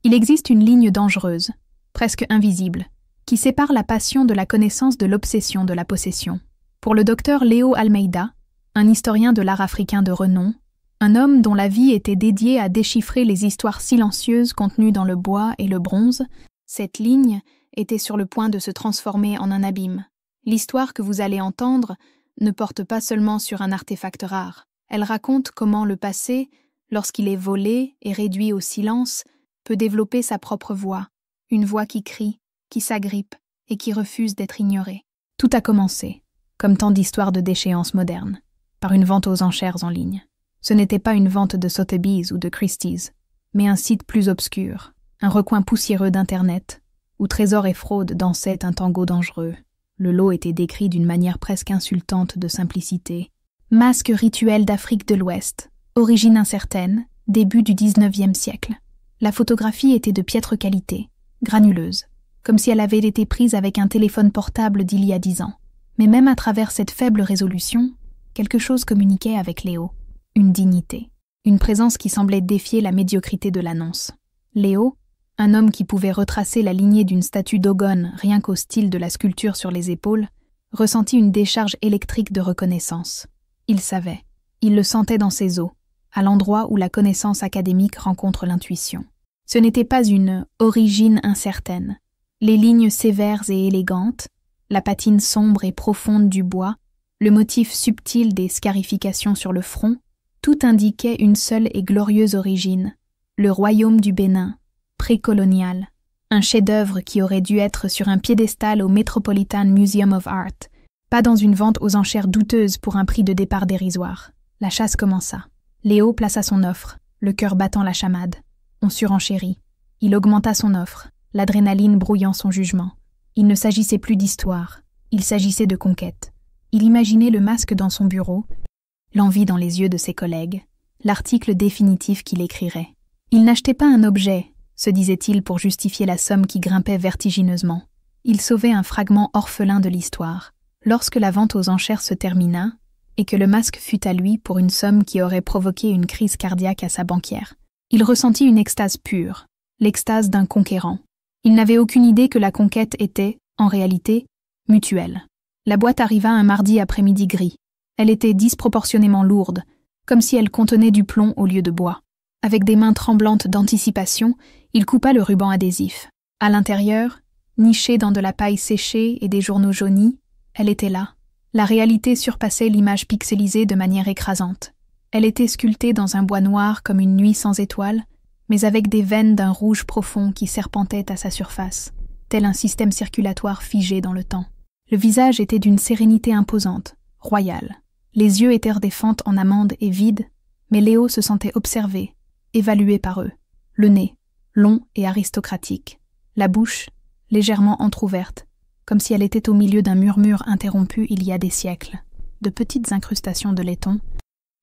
Il existe une ligne dangereuse, presque invisible, qui sépare la passion de la connaissance de l'obsession de la possession. Pour le docteur Léo Almeida, un historien de l'art africain de renom, un homme dont la vie était dédiée à déchiffrer les histoires silencieuses contenues dans le bois et le bronze, cette ligne était sur le point de se transformer en un abîme. L'histoire que vous allez entendre ne porte pas seulement sur un artefact rare. Elle raconte comment le passé, lorsqu'il est volé et réduit au silence, peut développer sa propre voix, une voix qui crie, qui s'agrippe et qui refuse d'être ignorée. Tout a commencé, comme tant d'histoires de déchéance modernes, par une vente aux enchères en ligne. Ce n'était pas une vente de Sotheby's ou de Christie's, mais un site plus obscur, un recoin poussiéreux d'Internet, où trésor et fraude dansaient un tango dangereux. Le lot était décrit d'une manière presque insultante de simplicité. Masque rituel d'Afrique de l'Ouest, origine incertaine, début du XIXe siècle. La photographie était de piètre qualité, granuleuse, comme si elle avait été prise avec un téléphone portable d'il y a 10 ans. Mais même à travers cette faible résolution, quelque chose communiquait avec Léo. Une dignité, une présence qui semblait défier la médiocrité de l'annonce. Léo, un homme qui pouvait retracer la lignée d'une statue d'Ogone rien qu'au style de la sculpture sur les épaules, ressentit une décharge électrique de reconnaissance. Il savait, il le sentait dans ses os, à l'endroit où la connaissance académique rencontre l'intuition. Ce n'était pas une origine incertaine. Les lignes sévères et élégantes, la patine sombre et profonde du bois, le motif subtil des scarifications sur le front, tout indiquait une seule et glorieuse origine, le royaume du Bénin, précolonial, un chef-d'œuvre qui aurait dû être sur un piédestal au Metropolitan Museum of Art, pas dans une vente aux enchères douteuses pour un prix de départ dérisoire. La chasse commença. Léo plaça son offre, le cœur battant la chamade. On surenchérit. Il augmenta son offre, l'adrénaline brouillant son jugement. Il ne s'agissait plus d'histoire, il s'agissait de conquête. Il imaginait le masque dans son bureau, l'envie dans les yeux de ses collègues, l'article définitif qu'il écrirait. Il n'achetait pas un objet, se disait-il pour justifier la somme qui grimpait vertigineusement. Il sauvait un fragment orphelin de l'histoire. Lorsque la vente aux enchères se termina, et que le masque fut à lui pour une somme qui aurait provoqué une crise cardiaque à sa banquière, il ressentit une extase pure, l'extase d'un conquérant. Il n'avait aucune idée que la conquête était, en réalité, mutuelle. La boîte arriva un mardi après-midi gris. Elle était disproportionnément lourde, comme si elle contenait du plomb au lieu de bois. Avec des mains tremblantes d'anticipation, il coupa le ruban adhésif. À l'intérieur, nichée dans de la paille séchée et des journaux jaunis, elle était là. La réalité surpassait l'image pixelisée de manière écrasante. Elle était sculptée dans un bois noir comme une nuit sans étoiles, mais avec des veines d'un rouge profond qui serpentaient à sa surface, tel un système circulatoire figé dans le temps. Le visage était d'une sérénité imposante, royale. Les yeux étaient des fentes en amande et vides, mais Léo se sentait observé, évalué par eux. Le nez, long et aristocratique. La bouche, légèrement entr'ouverte, comme si elle était au milieu d'un murmure interrompu il y a des siècles. De petites incrustations de laiton,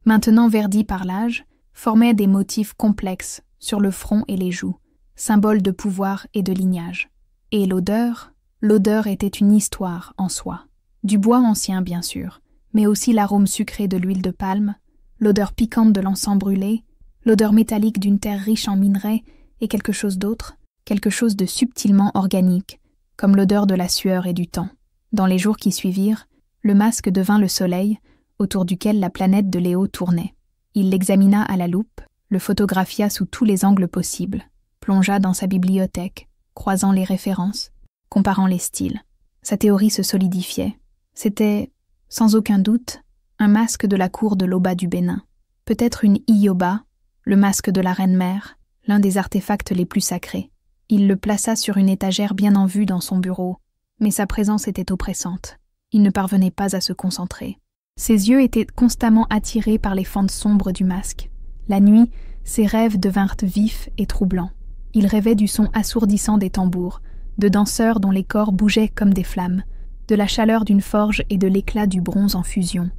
maintenant verdis par l'âge, formaient des motifs complexes sur le front et les joues, symboles de pouvoir et de lignage. Et l'odeur était une histoire en soi. Du bois ancien, bien sûr, mais aussi l'arôme sucré de l'huile de palme, l'odeur piquante de l'encens brûlé, l'odeur métallique d'une terre riche en minerais et quelque chose d'autre, quelque chose de subtilement organique, comme l'odeur de la sueur et du temps. Dans les jours qui suivirent, le masque devint le soleil, autour duquel la planète de Léo tournait. Il l'examina à la loupe, le photographia sous tous les angles possibles, plongea dans sa bibliothèque, croisant les références, comparant les styles. Sa théorie se solidifiait. C'était, sans aucun doute, un masque de la cour de l'Oba du Bénin. Peut-être une Ioba, le masque de la reine-mère, l'un des artefacts les plus sacrés. Il le plaça sur une étagère bien en vue dans son bureau, mais sa présence était oppressante. Il ne parvenait pas à se concentrer. Ses yeux étaient constamment attirés par les fentes sombres du masque. La nuit, ses rêves devinrent vifs et troublants. Il rêvait du son assourdissant des tambours, de danseurs dont les corps bougeaient comme des flammes, de la chaleur d'une forge et de l'éclat du bronze en fusion.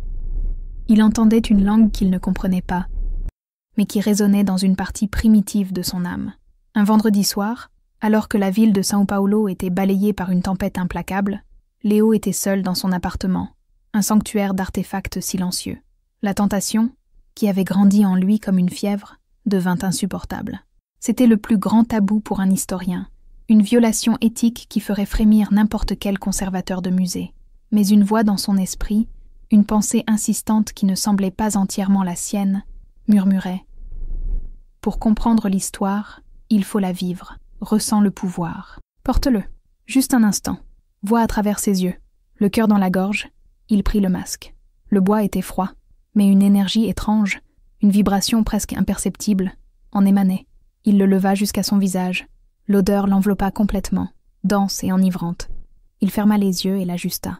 Il entendait une langue qu'il ne comprenait pas, mais qui résonnait dans une partie primitive de son âme. Un vendredi soir, alors que la ville de São Paulo était balayée par une tempête implacable, Léo était seul dans son appartement, un sanctuaire d'artefacts silencieux. La tentation, qui avait grandi en lui comme une fièvre, devint insupportable. C'était le plus grand tabou pour un historien, une violation éthique qui ferait frémir n'importe quel conservateur de musée. Mais une voix dans son esprit, une pensée insistante qui ne semblait pas entièrement la sienne, murmurait « Pour comprendre l'histoire, il faut la vivre, ressens le pouvoir. Porte-le, juste un instant, vois à travers ses yeux, le cœur dans la gorge. » Il prit le masque. Le bois était froid, mais une énergie étrange, une vibration presque imperceptible, en émanait. Il le leva jusqu'à son visage. L'odeur l'enveloppa complètement, dense et enivrante. Il ferma les yeux et l'ajusta.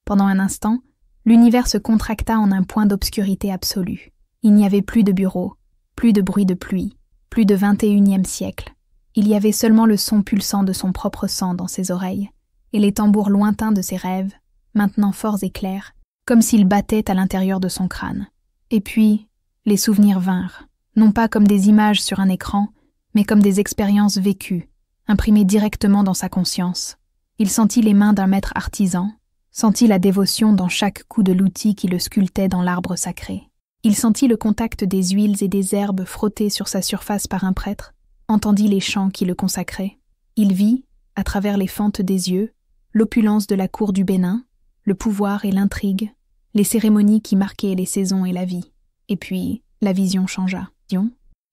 Pendant un instant, l'univers se contracta en un point d'obscurité absolue. Il n'y avait plus de bureau, plus de bruit de pluie, plus de 21e siècle. Il y avait seulement le son pulsant de son propre sang dans ses oreilles, et les tambours lointains de ses rêves, maintenant forts et clairs, comme s'ils battaient à l'intérieur de son crâne. Et puis, les souvenirs vinrent, non pas comme des images sur un écran, mais comme des expériences vécues, imprimées directement dans sa conscience. Il sentit les mains d'un maître artisan, sentit la dévotion dans chaque coup de l'outil qui le sculptait dans l'arbre sacré. Il sentit le contact des huiles et des herbes frottées sur sa surface par un prêtre, entendit les chants qui le consacraient. Il vit, à travers les fentes des yeux, l'opulence de la cour du Bénin, le pouvoir et l'intrigue, les cérémonies qui marquaient les saisons et la vie. Et puis, la vision changea.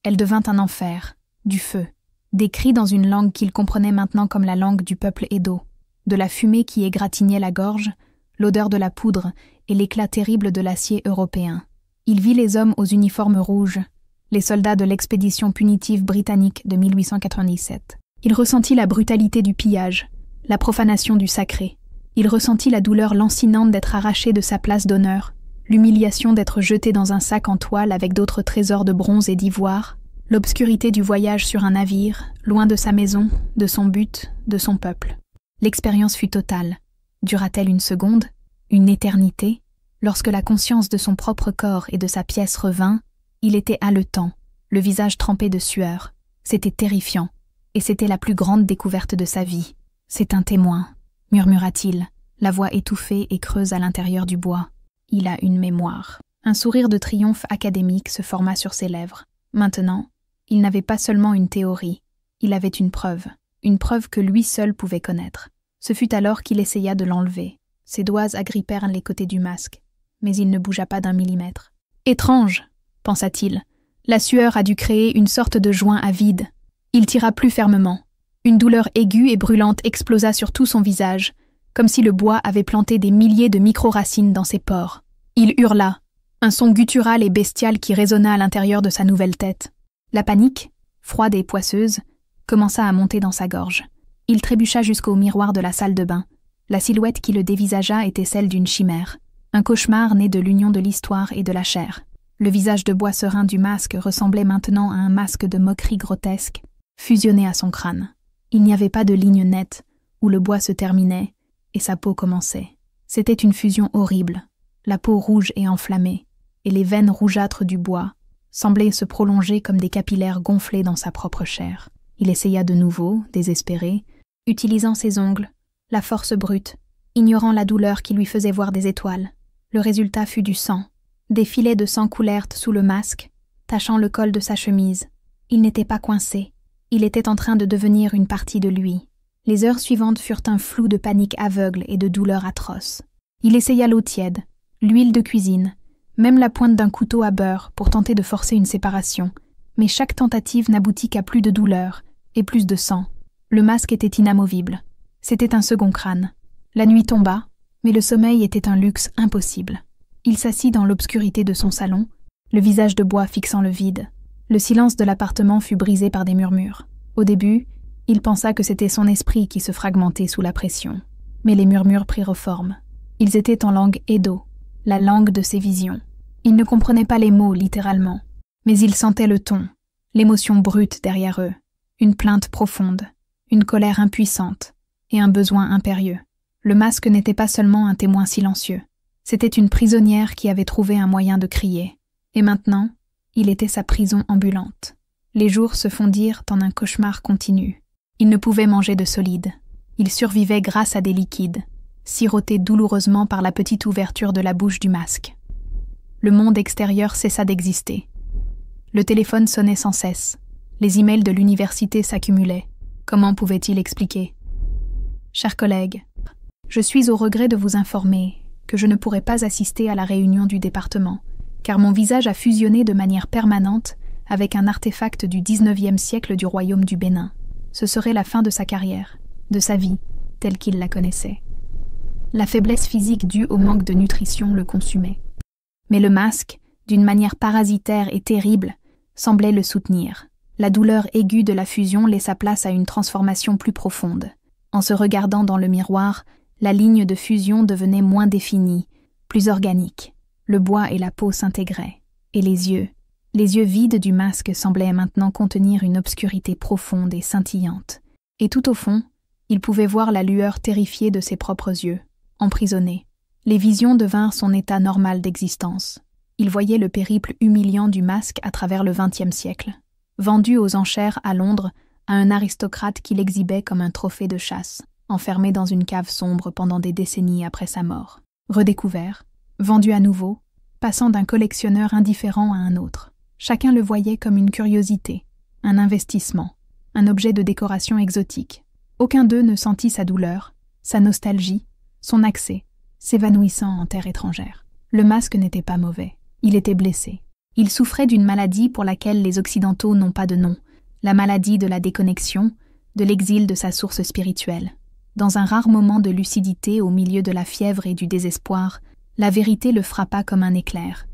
Elle devint un enfer, du feu, des cris dans une langue qu'il comprenait maintenant comme la langue du peuple Edo, de la fumée qui égratignait la gorge, l'odeur de la poudre et l'éclat terrible de l'acier européen. Il vit les hommes aux uniformes rouges, les soldats de l'expédition punitive britannique de 1897. Il ressentit la brutalité du pillage, la profanation du sacré. Il ressentit la douleur lancinante d'être arraché de sa place d'honneur, l'humiliation d'être jeté dans un sac en toile avec d'autres trésors de bronze et d'ivoire, l'obscurité du voyage sur un navire, loin de sa maison, de son but, de son peuple. L'expérience fut totale. Dura-t-elle une seconde, une éternité? Lorsque la conscience de son propre corps et de sa pièce revint, il était haletant, le visage trempé de sueur. C'était terrifiant, et c'était la plus grande découverte de sa vie. « C'est un témoin », murmura-t-il, la voix étouffée et creuse à l'intérieur du bois. Il a une mémoire. Un sourire de triomphe académique se forma sur ses lèvres. Maintenant, il n'avait pas seulement une théorie, il avait une preuve que lui seul pouvait connaître. Ce fut alors qu'il essaya de l'enlever. Ses doigts agrippèrent les côtés du masque, mais il ne bougea pas d'un millimètre. « Étrange !» pensa-t-il. La sueur a dû créer une sorte de joint à vide. Il tira plus fermement. Une douleur aiguë et brûlante explosa sur tout son visage, comme si le bois avait planté des milliers de micro-racines dans ses pores. Il hurla, un son guttural et bestial qui résonna à l'intérieur de sa nouvelle tête. La panique, froide et poisseuse, commença à monter dans sa gorge. Il trébucha jusqu'au miroir de la salle de bain. La silhouette qui le dévisagea était celle d'une chimère, un cauchemar né de l'union de l'histoire et de la chair. Le visage de bois serein du masque ressemblait maintenant à un masque de moquerie grotesque, fusionné à son crâne. Il n'y avait pas de ligne nette, où le bois se terminait, et sa peau commençait. C'était une fusion horrible, la peau rouge et enflammée, et les veines rougeâtres du bois semblaient se prolonger comme des capillaires gonflés dans sa propre chair. Il essaya de nouveau, désespéré, utilisant ses ongles, la force brute, ignorant la douleur qui lui faisait voir des étoiles. Le résultat fut du sang. Des filets de sang coulèrent sous le masque, tachant le col de sa chemise. Il n'était pas coincé. Il était en train de devenir une partie de lui. Les heures suivantes furent un flou de panique aveugle et de douleur atroce. Il essaya l'eau tiède, l'huile de cuisine, même la pointe d'un couteau à beurre pour tenter de forcer une séparation. Mais chaque tentative n'aboutit qu'à plus de douleur et plus de sang. Le masque était inamovible. C'était un second crâne. La nuit tomba, mais le sommeil était un luxe impossible. Il s'assit dans l'obscurité de son salon, le visage de bois fixant le vide. Le silence de l'appartement fut brisé par des murmures. Au début, il pensa que c'était son esprit qui se fragmentait sous la pression. Mais les murmures prirent forme. Ils étaient en langue Edo, la langue de ses visions. Il ne comprenait pas les mots littéralement, mais il sentait le ton, l'émotion brute derrière eux, une plainte profonde, une colère impuissante et un besoin impérieux. Le masque n'était pas seulement un témoin silencieux, c'était une prisonnière qui avait trouvé un moyen de crier. Et maintenant, il était sa prison ambulante. Les jours se fondirent en un cauchemar continu. Il ne pouvait manger de solide. Il survivait grâce à des liquides, sirotés douloureusement par la petite ouverture de la bouche du masque. Le monde extérieur cessa d'exister. Le téléphone sonnait sans cesse. Les emails de l'université s'accumulaient. Comment pouvait-il expliquer? Chers collègues, je suis au regret de vous informer que je ne pourrai pas assister à la réunion du département, car mon visage a fusionné de manière permanente avec un artefact du 19e siècle du royaume du Bénin. Ce serait la fin de sa carrière, de sa vie, telle qu'il la connaissait. La faiblesse physique due au manque de nutrition le consumait. Mais le masque, d'une manière parasitaire et terrible, semblait le soutenir. La douleur aiguë de la fusion laissa place à une transformation plus profonde. En se regardant dans le miroir, la ligne de fusion devenait moins définie, plus organique. Le bois et la peau s'intégraient. Et les yeux vides du masque semblaient maintenant contenir une obscurité profonde et scintillante. Et tout au fond, il pouvait voir la lueur terrifiée de ses propres yeux, emprisonnés. Les visions devinrent son état normal d'existence. Il voyait le périple humiliant du masque à travers le XXe siècle, vendu aux enchères à Londres à un aristocrate qui l'exhibait comme un trophée de chasse, enfermé dans une cave sombre pendant des décennies après sa mort. Redécouvert, vendu à nouveau, passant d'un collectionneur indifférent à un autre. Chacun le voyait comme une curiosité, un investissement, un objet de décoration exotique. Aucun d'eux ne sentit sa douleur, sa nostalgie, son accès, s'évanouissant en terre étrangère. Le masque n'était pas mauvais, il était blessé. Il souffrait d'une maladie pour laquelle les Occidentaux n'ont pas de nom, la maladie de la déconnexion, de l'exil de sa source spirituelle. Dans un rare moment de lucidité au milieu de la fièvre et du désespoir, la vérité le frappa comme un éclair.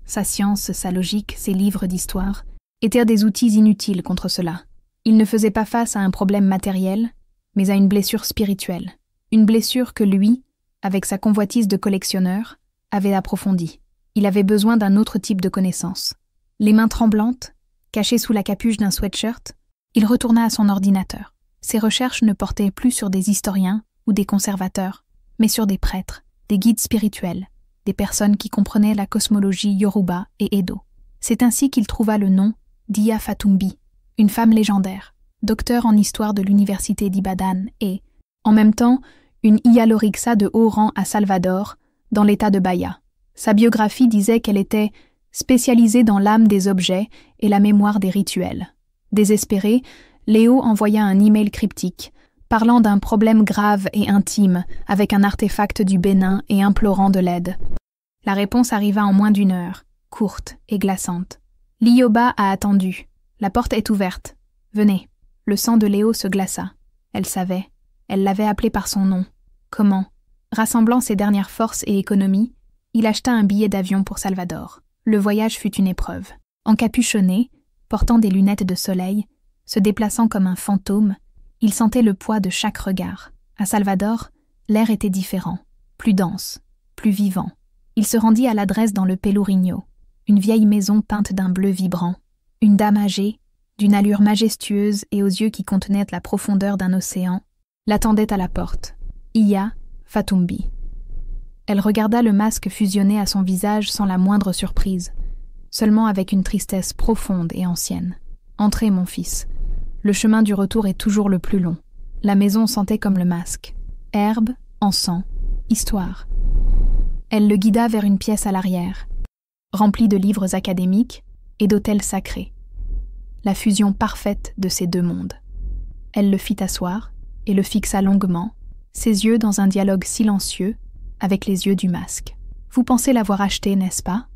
Sa science, sa logique, ses livres d'histoire étaient des outils inutiles contre cela. Il ne faisait pas face à un problème matériel, mais à une blessure spirituelle. Une blessure que lui, avec sa convoitise de collectionneur, avait approfondie. Il avait besoin d'un autre type de connaissance. Les mains tremblantes, caché sous la capuche d'un sweatshirt, il retourna à son ordinateur. Ses recherches ne portaient plus sur des historiens ou des conservateurs, mais sur des prêtres, des guides spirituels, des personnes qui comprenaient la cosmologie Yoruba et Edo. C'est ainsi qu'il trouva le nom d'Iya Fatumbi, une femme légendaire, docteur en histoire de l'université d'Ibadan et, en même temps, une Iyalorixa de haut rang à Salvador, dans l'état de Bahia. Sa biographie disait qu'elle était spécialisée dans l'âme des objets et la mémoire des rituels. Désespéré, Léo envoya un email cryptique, parlant d'un problème grave et intime avec un artefact du Bénin et implorant de l'aide. La réponse arriva en moins d'une heure, courte et glaçante. L'Ioba a attendu. La porte est ouverte. Venez. Le sang de Léo se glaça. Elle savait. Elle l'avait appelé par son nom. Comment? Rassemblant ses dernières forces et économies, il acheta un billet d'avion pour Salvador. Le voyage fut une épreuve. Encapuchonné, portant des lunettes de soleil, se déplaçant comme un fantôme, il sentait le poids de chaque regard. À Salvador, l'air était différent, plus dense, plus vivant. Il se rendit à l'adresse dans le Pelourinho, une vieille maison peinte d'un bleu vibrant. Une dame âgée, d'une allure majestueuse et aux yeux qui contenaient la profondeur d'un océan, l'attendait à la porte. Iya Fatumbi. Elle regarda le masque fusionné à son visage sans la moindre surprise, seulement avec une tristesse profonde et ancienne. « Entrez, mon fils. Le chemin du retour est toujours le plus long. » La maison sentait comme le masque. Herbe, encens, histoire. Elle le guida vers une pièce à l'arrière, remplie de livres académiques et d'autels sacrés. La fusion parfaite de ces deux mondes. Elle le fit asseoir et le fixa longuement, ses yeux dans un dialogue silencieux avec les yeux du masque. « Vous pensez l'avoir acheté, n'est-ce pas ?»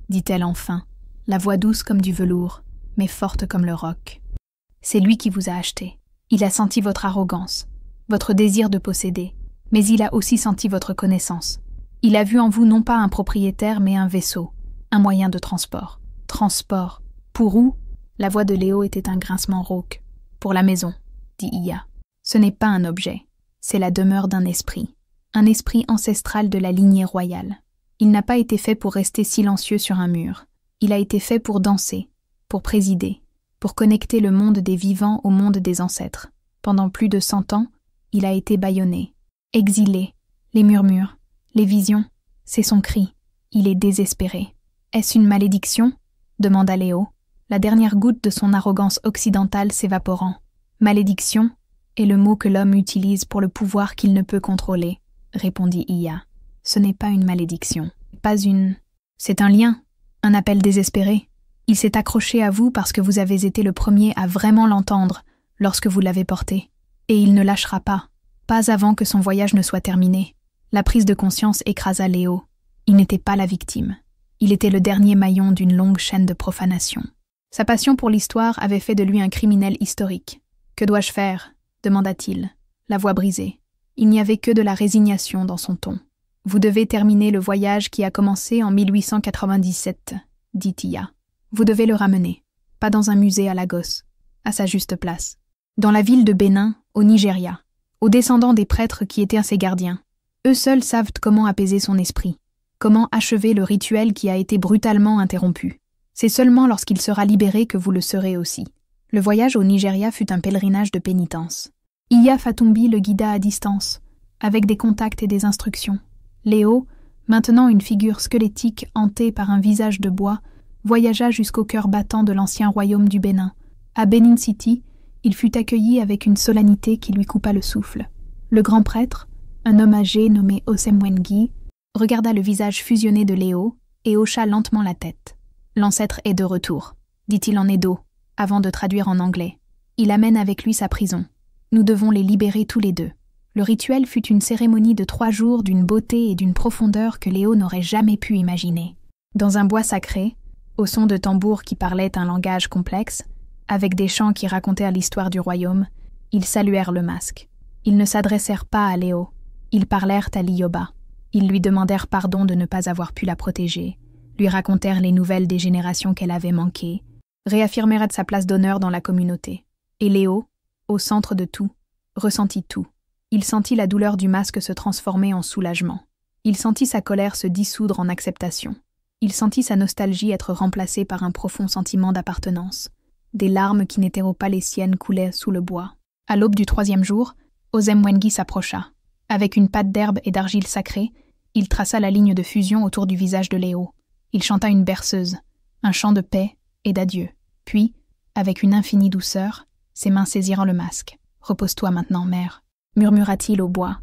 dit-elle enfin, la voix douce comme du velours, mais forte comme le roc. « C'est lui qui vous a acheté. Il a senti votre arrogance, votre désir de posséder, mais il a aussi senti votre connaissance. Il a vu en vous non pas un propriétaire, mais un vaisseau, un moyen de transport. Transport. Pour où ?» La voix de Léo était un grincement rauque. « Pour la maison, » dit Iya. « Ce n'est pas un objet, c'est la demeure d'un esprit. Un esprit ancestral de la lignée royale. Il n'a pas été fait pour rester silencieux sur un mur. Il a été fait pour danser, pour présider, pour connecter le monde des vivants au monde des ancêtres. Pendant plus de 100 ans, il a été bâillonné, exilé. Les murmures, les visions, c'est son cri. Il est désespéré. « Est-ce une malédiction ?» demanda Léo, la dernière goutte de son arrogance occidentale s'évaporant. « Malédiction est le mot que l'homme utilise pour le pouvoir qu'il ne peut contrôler. » répondit Iya. « Ce n'est pas une malédiction, pas une... C'est un lien, un appel désespéré. Il s'est accroché à vous parce que vous avez été le premier à vraiment l'entendre lorsque vous l'avez porté. Et il ne lâchera pas avant que son voyage ne soit terminé. La prise de conscience écrasa Léo. Il n'était pas la victime. Il était le dernier maillon d'une longue chaîne de profanation. Sa passion pour l'histoire avait fait de lui un criminel historique. « Que dois-je faire » demanda-t-il, la voix brisée. Il n'y avait que de la résignation dans son ton. « Vous devez terminer le voyage qui a commencé en 1897, dit Tia. Vous devez le ramener, pas dans un musée à Lagos, à sa juste place. Dans la ville de Bénin, au Nigeria, aux descendants des prêtres qui étaient ses gardiens. Eux seuls savent comment apaiser son esprit, comment achever le rituel qui a été brutalement interrompu. C'est seulement lorsqu'il sera libéré que vous le serez aussi. » Le voyage au Nigeria fut un pèlerinage de pénitence. Iya Fatumbi le guida à distance, avec des contacts et des instructions. Léo, maintenant une figure squelettique hantée par un visage de bois, voyagea jusqu'au cœur battant de l'ancien royaume du Bénin. À Benin City, il fut accueilli avec une solennité qui lui coupa le souffle. Le grand prêtre, un homme âgé nommé Osemwengi, regarda le visage fusionné de Léo et hocha lentement la tête. « L'ancêtre est de retour, dit-il en Edo, avant de traduire en anglais. Il amène avec lui sa prison. Nous devons les libérer tous les deux. » Le rituel fut une cérémonie de 3 jours d'une beauté et d'une profondeur que Léo n'aurait jamais pu imaginer. Dans un bois sacré, au son de tambours qui parlaient un langage complexe, avec des chants qui racontèrent l'histoire du royaume, ils saluèrent le masque. Ils ne s'adressèrent pas à Léo. Ils parlèrent à Liyoba. Ils lui demandèrent pardon de ne pas avoir pu la protéger, lui racontèrent les nouvelles des générations qu'elle avait manquées, réaffirmèrent sa place d'honneur dans la communauté. Et Léo, au centre de tout, ressentit tout. Il sentit la douleur du masque se transformer en soulagement. Il sentit sa colère se dissoudre en acceptation. Il sentit sa nostalgie être remplacée par un profond sentiment d'appartenance. Des larmes qui n'étaient pas les siennes coulaient sous le bois. À l'aube du 3e jour, Osemwengi s'approcha. Avec une patte d'herbe et d'argile sacrée, il traça la ligne de fusion autour du visage de Léo. Il chanta une berceuse, un chant de paix et d'adieu. Puis, avec une infinie douceur, ses mains saisirent le masque. « Repose-toi maintenant, mère », murmura-t-il au bois.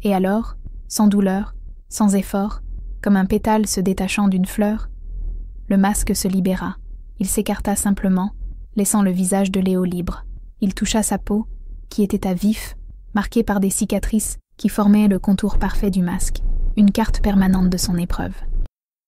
Et alors, sans douleur, sans effort, comme un pétale se détachant d'une fleur, le masque se libéra. Il s'écarta simplement, laissant le visage de Léo libre. Il toucha sa peau, qui était à vif, marquée par des cicatrices qui formaient le contour parfait du masque, une carte permanente de son épreuve.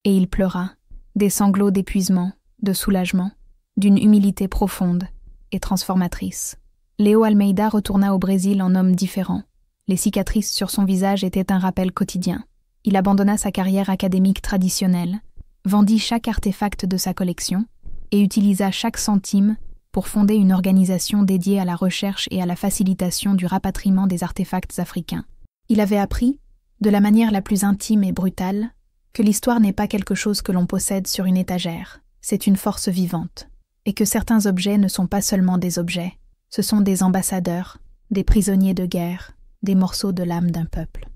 Et il pleura, des sanglots d'épuisement, de soulagement, d'une humilité profonde et transformatrice. Léo Almeida retourna au Brésil en homme différent. Les cicatrices sur son visage étaient un rappel quotidien. Il abandonna sa carrière académique traditionnelle, vendit chaque artefact de sa collection et utilisa chaque centime pour fonder une organisation dédiée à la recherche et à la facilitation du rapatriement des artefacts africains. Il avait appris, de la manière la plus intime et brutale, que l'histoire n'est pas quelque chose que l'on possède sur une étagère, c'est une force vivante, et que certains objets ne sont pas seulement des objets, ce sont des ambassadeurs, des prisonniers de guerre, des morceaux de l'âme d'un peuple.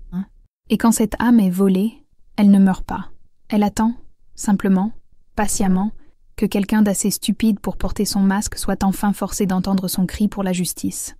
Et quand cette âme est volée, elle ne meurt pas. Elle attend, simplement, patiemment, que quelqu'un d'assez stupide pour porter son masque soit enfin forcé d'entendre son cri pour la justice.